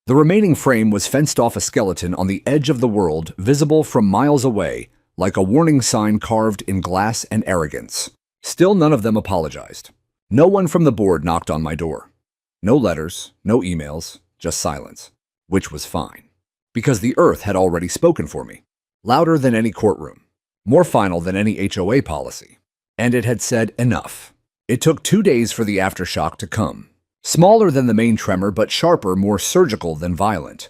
Speaker 1: The remaining frame was fenced off a skeleton on the edge of the world, visible from miles away, like a warning sign carved in glass and arrogance. Still, none of them apologized. No one from the board knocked on my door. No letters, no emails, just silence, which was fine. Because the earth had already spoken for me. Louder than any courtroom. More final than any HOA policy. And it had said enough. It took 2 days for the aftershock to come. Smaller than the main tremor, but sharper, more surgical than violent.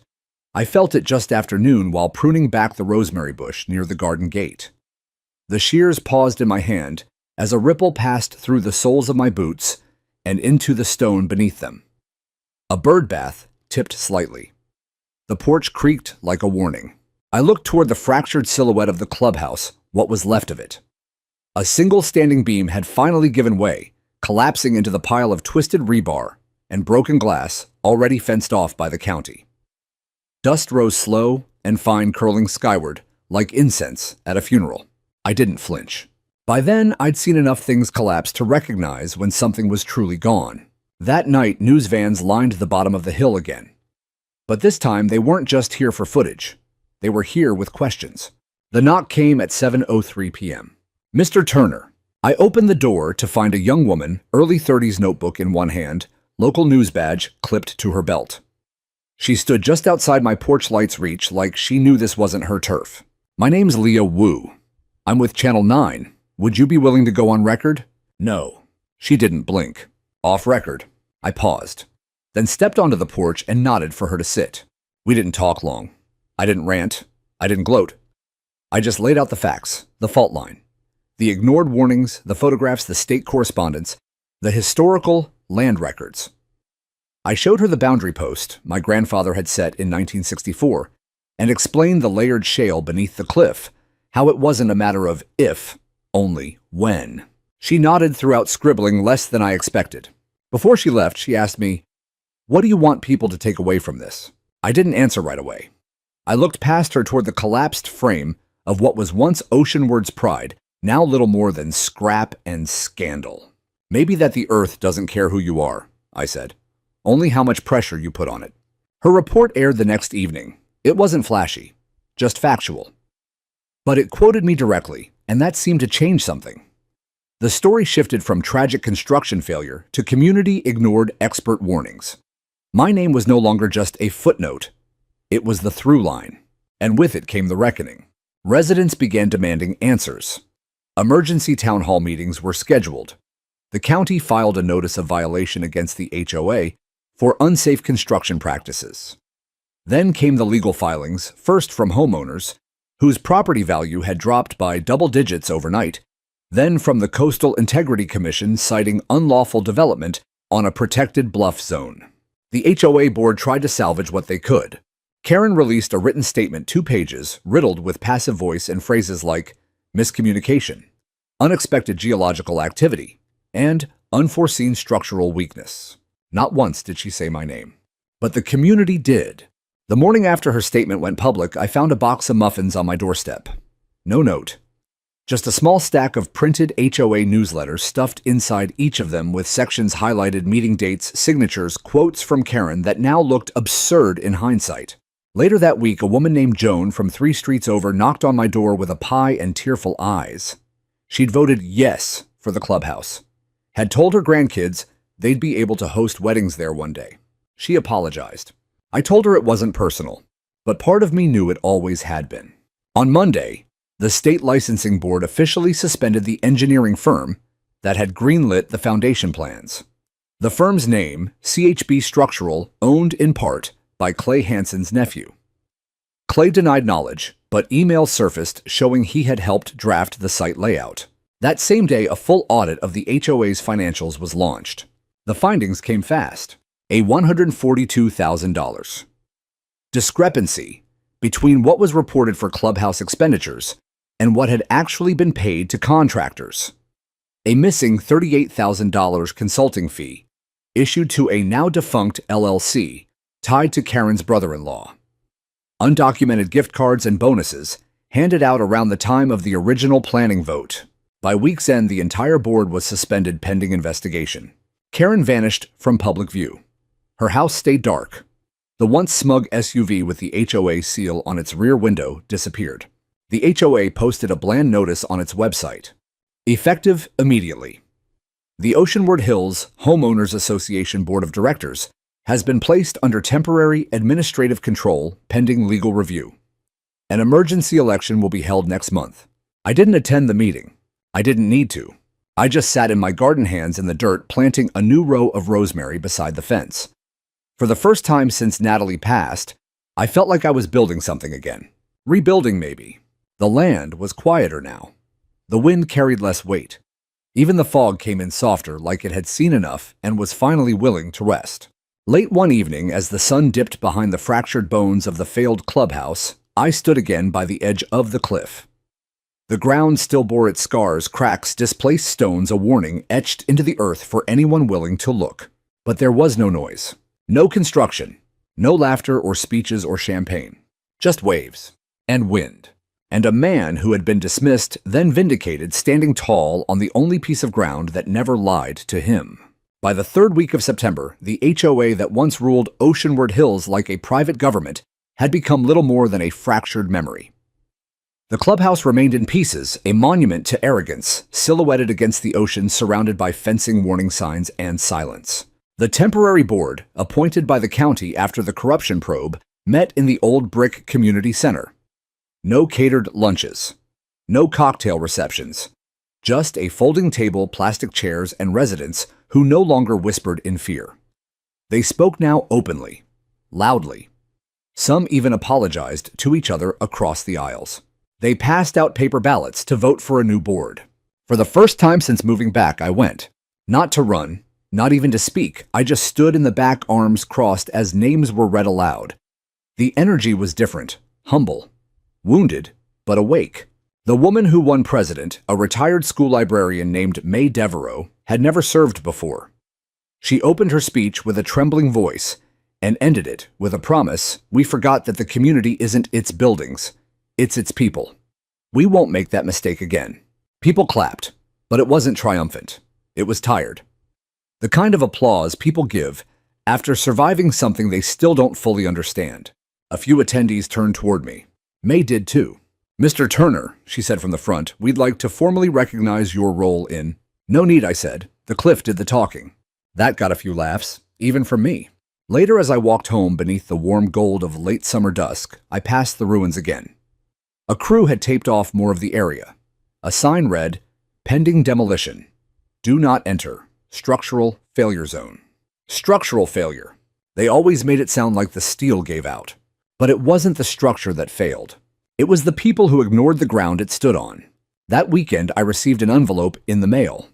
Speaker 1: I felt it just after noon while pruning back the rosemary bush near the garden gate. The shears paused in my hand as a ripple passed through the soles of my boots and into the stone beneath them. A bird bath tipped slightly. The porch creaked like a warning. I looked toward the fractured silhouette of the clubhouse, what was left of it. A single standing beam had finally given way, collapsing into the pile of twisted rebar and broken glass already fenced off by the county. Dust rose slow and fine, curling skyward like incense at a funeral. I didn't flinch. By then, I'd seen enough things collapse to recognize when something was truly gone. That night, news vans lined the bottom of the hill again. But this time, they weren't just here for footage. They were here with questions. The knock came at 7:03 p.m. Mr. Turner. I opened the door to find a young woman, early 30s, notebook in one hand, local news badge clipped to her belt. She stood just outside my porch light's reach like she knew this wasn't her turf. My name's Leah Wu. I'm with Channel 9. Would you be willing to go on record? No. She didn't blink. Off record. I paused, then stepped onto the porch and nodded for her to sit. We didn't talk long. I didn't rant. I didn't gloat. I just laid out the facts, the fault line. The ignored warnings, the photographs, the state correspondence, the historical land records. I showed her the boundary post my grandfather had set in 1964 and explained the layered shale beneath the cliff, how it wasn't a matter of if, only when. She nodded throughout, scribbling less than I expected. Before she left, she asked me, "What do you want people to take away from this?" I didn't answer right away. I looked past her toward the collapsed frame of what was once Oceanward's pride, now little more than scrap and scandal. Maybe that the earth doesn't care who you are, I said. Only how much pressure you put on it. Her report aired the next evening. It wasn't flashy, just factual. But it quoted me directly, and that seemed to change something. The story shifted from tragic construction failure to community-ignored expert warnings. My name was no longer just a footnote. It was the through line, and with it came the reckoning. Residents began demanding answers. Emergency town hall meetings were scheduled. The county filed a notice of violation against the HOA for unsafe construction practices. Then came the legal filings, first from homeowners, whose property value had dropped by double digits overnight, then from the Coastal Integrity Commission citing unlawful development on a protected bluff zone. The HOA board tried to salvage what they could. Karen released a written statement, 2 pages, riddled with passive voice and phrases like miscommunication, unexpected geological activity, and unforeseen structural weakness. Not once did she say my name. But the community did. The morning after her statement went public, I found a box of muffins on my doorstep. No note. Just a small stack of printed HOA newsletters stuffed inside each of them with sections highlighted, meeting dates, signatures, quotes from Karen that now looked absurd in hindsight. Later that week, a woman named Joan from 3 streets over knocked on my door with a pie and tearful eyes. She'd voted yes for the clubhouse. Had told her grandkids they'd be able to host weddings there one day. She apologized. I told her it wasn't personal, but part of me knew it always had been. On Monday, the state licensing board officially suspended the engineering firm that had greenlit the foundation plans. The firm's name, CHB Structural, owned in part by Clay Hansen's nephew. Clay denied knowledge, but emails surfaced showing he had helped draft the site layout. That same day, a full audit of the HOA's financials was launched. The findings came fast. A $142,000 discrepancy between what was reported for clubhouse expenditures and what had actually been paid to contractors. A missing $38,000 consulting fee issued to a now-defunct LLC tied to Karen's brother-in-law. Undocumented gift cards and bonuses handed out around the time of the original planning vote. By week's end, the entire board was suspended pending investigation. Karen vanished from public view. Her house stayed dark. The once smug SUV with the HOA seal on its rear window disappeared. The HOA posted a bland notice on its website. Effective immediately. The Oceanward Hills Homeowners Association Board of Directors has been placed under temporary administrative control pending legal review. An emergency election will be held next month. I didn't attend the meeting. I didn't need to. I just sat in my garden hands in the dirt planting a new row of rosemary beside the fence. For the first time since Natalie passed, I felt like I was building something again. Rebuilding, maybe. The land was quieter now. The wind carried less weight. Even the fog came in softer, like it had seen enough and was finally willing to rest. Late one evening, as the sun dipped behind the fractured bones of the failed clubhouse, I stood again by the edge of the cliff. The ground still bore its scars, cracks, displaced stones, a warning etched into the earth for anyone willing to look. But there was no noise. No construction. No laughter or speeches or champagne. Just waves. And wind. And a man who had been dismissed, then vindicated, standing tall on the only piece of ground that never lied to him. By the third week of September, the HOA that once ruled Oceanward Hills like a private government had become little more than a fractured memory. The clubhouse remained in pieces, a monument to arrogance, silhouetted against the ocean surrounded by fencing warning signs and silence. The temporary board, appointed by the county after the corruption probe, met in the old brick community center. No catered lunches. No cocktail receptions. Just a folding table, plastic chairs, and residents who no longer whispered in fear. They spoke now openly, loudly. Some even apologized to each other across the aisles. They passed out paper ballots to vote for a new board. For the first time since moving back, I went. Not to run, not even to speak. I just stood in the back, arms crossed as names were read aloud. The energy was different, humble. Wounded, but awake. The woman who won president, a retired school librarian named May Devereaux, had never served before. She opened her speech with a trembling voice and ended it with a promise: we forgot that the community isn't its buildings, it's its people. We won't make that mistake again. People clapped, but it wasn't triumphant. It was tired. The kind of applause people give after surviving something they still don't fully understand. A few attendees turned toward me. May did too. "Mr. Turner," she said from the front, "we'd like to formally recognize your role in—" "No need," I said. The cliff did the talking. That got a few laughs, even from me. Later, as I walked home beneath the warm gold of late summer dusk, I passed the ruins again. A crew had taped off more of the area. A sign read, "Pending demolition. Do not enter. Structural failure zone." Structural failure. They always made it sound like the steel gave out. But it wasn't the structure that failed. It was the people who ignored the ground it stood on. That weekend, I received an envelope in the mail.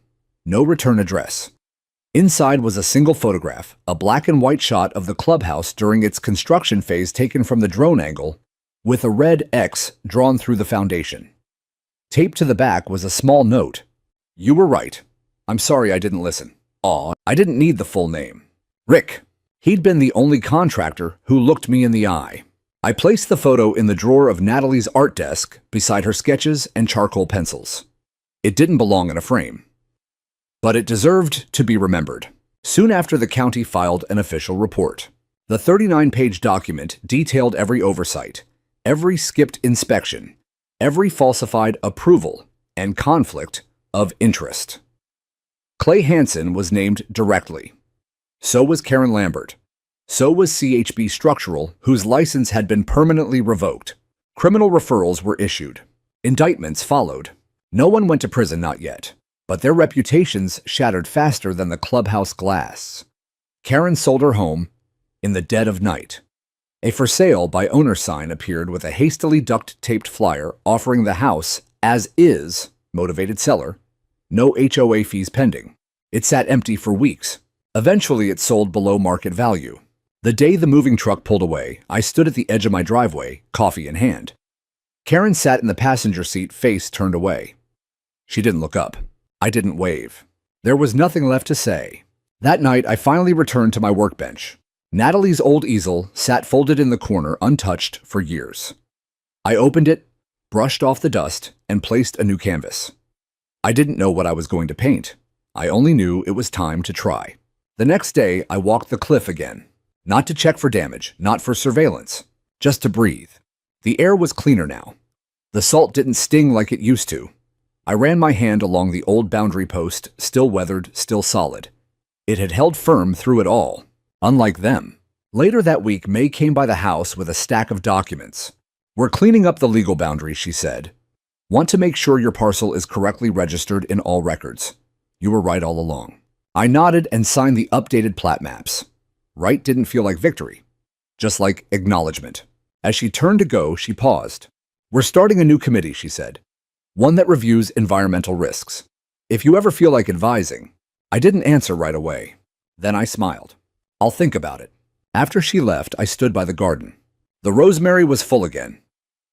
Speaker 1: No return address. Inside was a single photograph, a black and white shot of the clubhouse during its construction phase taken from the drone angle, with a red X drawn through the foundation. Taped to the back was a small note. "You were right. I'm sorry I didn't listen." Aw, I didn't need the full name. Rick. He'd been the only contractor who looked me in the eye. I placed the photo in the drawer of Natalie's art desk beside her sketches and charcoal pencils. It didn't belong in a frame. But it deserved to be remembered. Soon after, the county filed an official report. The 39-page document detailed every oversight, every skipped inspection, every falsified approval, and conflict of interest. Clay Hansen was named directly. So was Karen Lambert. So was CHB Structural, whose license had been permanently revoked. Criminal referrals were issued. Indictments followed. No one went to prison, not yet. But their reputations shattered faster than the clubhouse glass. Karen sold her home in the dead of night. A for sale by owner sign appeared with a hastily duct-taped flyer offering the house as is, motivated seller, no HOA fees pending. It sat empty for weeks. Eventually, it sold below market value. The day the moving truck pulled away, I stood at the edge of my driveway, coffee in hand. Karen sat in the passenger seat, face turned away. She didn't look up. I didn't wave. There was nothing left to say. That night, I finally returned to my workbench. Natalie's old easel sat folded in the corner, untouched for years. I opened it, brushed off the dust, and placed a new canvas. I didn't know what I was going to paint. I only knew it was time to try. The next day, I walked the cliff again. Not to check for damage, not for surveillance, just to breathe. The air was cleaner now. The salt didn't sting like it used to. I ran my hand along the old boundary post, still weathered, still solid. It had held firm through it all, unlike them. Later that week, May came by the house with a stack of documents. "We're cleaning up the legal boundaries," she said. "Want to make sure your parcel is correctly registered in all records. You were right all along." I nodded and signed the updated plat maps. Right didn't feel like victory, just like acknowledgement. As she turned to go, she paused. "We're starting a new committee," she said. "One that reviews environmental risks. If you ever feel like advising." I didn't answer right away. Then I smiled. "I'll think about it." After she left, I stood by the garden. The rosemary was full again.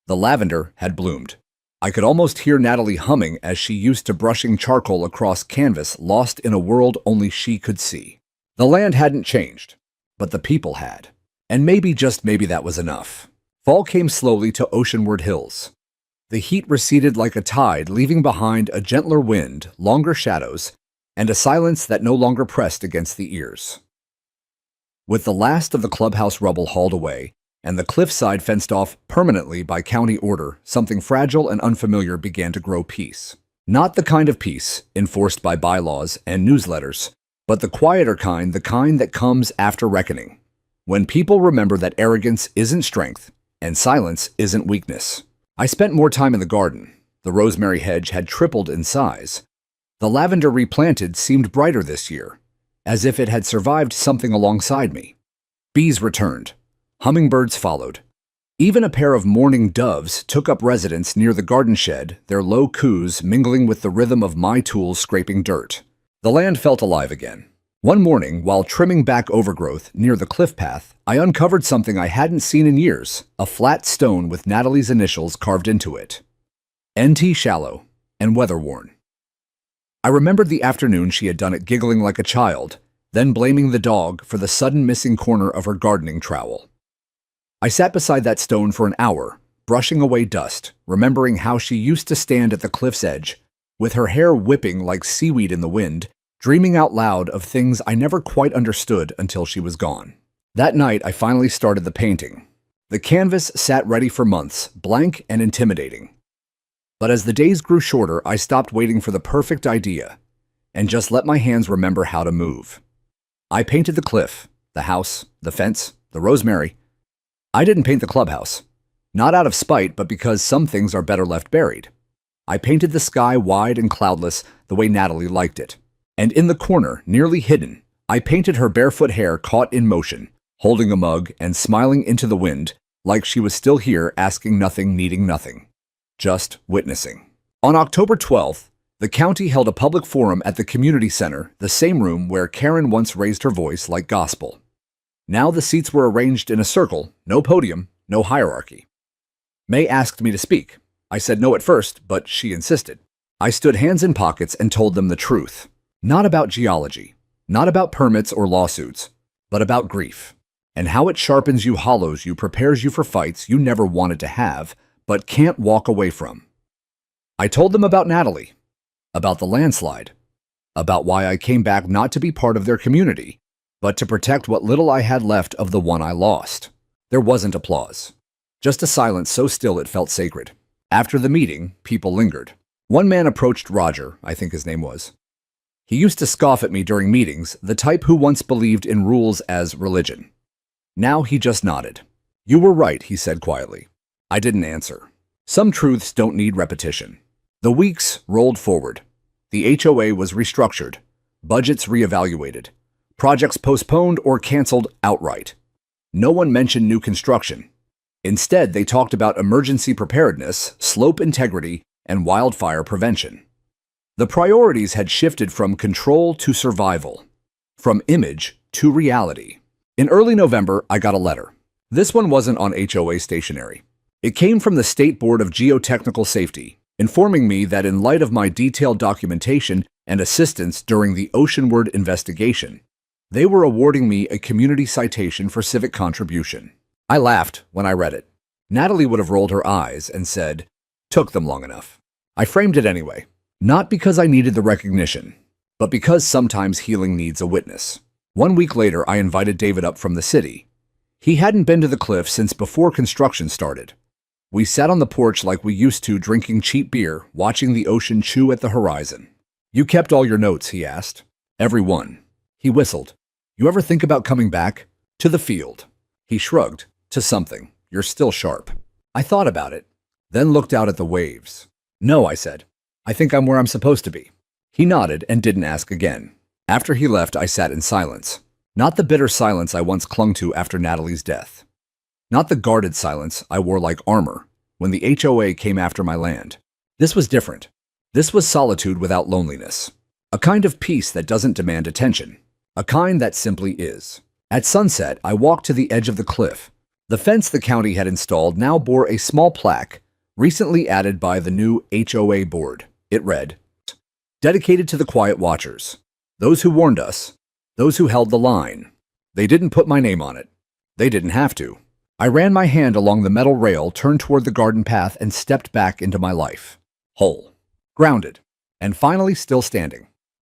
Speaker 1: The lavender had bloomed. I could almost hear Natalie humming as she used to brushing charcoal across canvas, lost in a world only she could see. The land hadn't changed, but the people had. And maybe, just maybe, that was enough. Fall came slowly to oceanward hills. The heat receded like a tide, leaving behind a gentler wind, longer shadows, and a silence that no longer pressed against the ears. With the last of the clubhouse rubble hauled away, and the cliffside fenced off permanently by county order, something fragile and unfamiliar began to grow peace. Not the kind of peace enforced by bylaws and newsletters, but the quieter kind, the kind that comes after reckoning, when people remember that arrogance isn't strength and silence isn't weakness. I spent more time in the garden. The rosemary hedge had tripled in size. The lavender replanted seemed brighter this year, as if it had survived something alongside me. Bees returned. Hummingbirds followed. Even a pair of mourning doves took up residence near the garden shed, their low coos mingling with the rhythm of my tools scraping dirt. The land felt alive again. One morning, while trimming back overgrowth near the cliff path, I uncovered something I hadn't seen in years, a flat stone with Natalie's initials carved into it. NT shallow and weather-worn. I remembered the afternoon she had done it giggling like a child, then blaming the dog for the sudden missing corner of her gardening trowel. I sat beside that stone for an hour, brushing away dust, remembering how she used to stand at the cliff's edge, with her hair whipping like seaweed in the wind, dreaming out loud of things I never quite understood until she was gone. That night, I finally started the painting. The canvas sat ready for months, blank and intimidating. But as the days grew shorter, I stopped waiting for the perfect idea and just let my hands remember how to move. I painted the cliff, the house, the fence, the rosemary. I didn't paint the clubhouse, not out of spite, but because some things are better left buried. I painted the sky wide and cloudless the way Natalie liked it. And in the corner, nearly hidden, I painted her barefoot hair caught in motion, holding a mug and smiling into the wind like she was still here, asking nothing, needing nothing, just witnessing. On October 12th, the county held a public forum at the community center, the same room where Karen once raised her voice like gospel. Now the seats were arranged in a circle, no podium, no hierarchy. May asked me to speak. I said no at first, but she insisted. I stood hands in pockets and told them the truth. Not about geology, not about permits or lawsuits, but about grief, and how it sharpens you, hollows you, prepares you for fights you never wanted to have, but can't walk away from. I told them about Natalie, about the landslide, about why I came back not to be part of their community, but to protect what little I had left of the one I lost. There wasn't applause, just a silence so still it felt sacred. After the meeting, people lingered. One man approached Roger, I think his name was. He used to scoff at me during meetings, the type who once believed in rules as religion. Now he just nodded. "You were right," he said quietly. I didn't answer. Some truths don't need repetition. The weeks rolled forward. The HOA was restructured, budgets reevaluated, projects postponed or canceled outright. No one mentioned new construction. Instead, they talked about emergency preparedness, slope integrity, and wildfire prevention. The priorities had shifted from control to survival, from image to reality. In early November, I got a letter. This one wasn't on HOA stationery. It came from the State Board of Geotechnical Safety, informing me that in light of my detailed documentation, and assistance during the oceanward investigation. They were awarding me a community citation for civic contribution. I laughed when I read it. Natalie would have rolled her eyes and said, "Took them long enough." I framed it anyway, not because I needed the recognition, but because sometimes healing needs a witness. 1 week later, I invited David up from the city. He hadn't been to the cliff since before construction started. We sat on the porch like we used to, drinking cheap beer, watching the ocean chew at the horizon. "You kept all your notes?" he asked. "Every one." He whistled. "You ever think about coming back? To the field?" He shrugged. "To something. You're still sharp." I thought about it, then looked out at the waves. "No," I said. "I think I'm where I'm supposed to be." He nodded and didn't ask again. After he left, I sat in silence. Not the bitter silence I once clung to after Natalie's death. Not the guarded silence I wore like armor when the HOA came after my land. This was different. This was solitude without loneliness. A kind of peace that doesn't demand attention. A kind that simply is. At sunset, I walked to the edge of the cliff. The fence the county had installed now bore a small plaque, recently added by the new HOA board. It read, "Dedicated to the quiet watchers. Those who warned us. Those who held the line." They didn't put my name on it. They didn't have to. I ran my hand along the metal rail, turned toward the garden path, and stepped back into my life. Whole. Grounded. And finally still standing.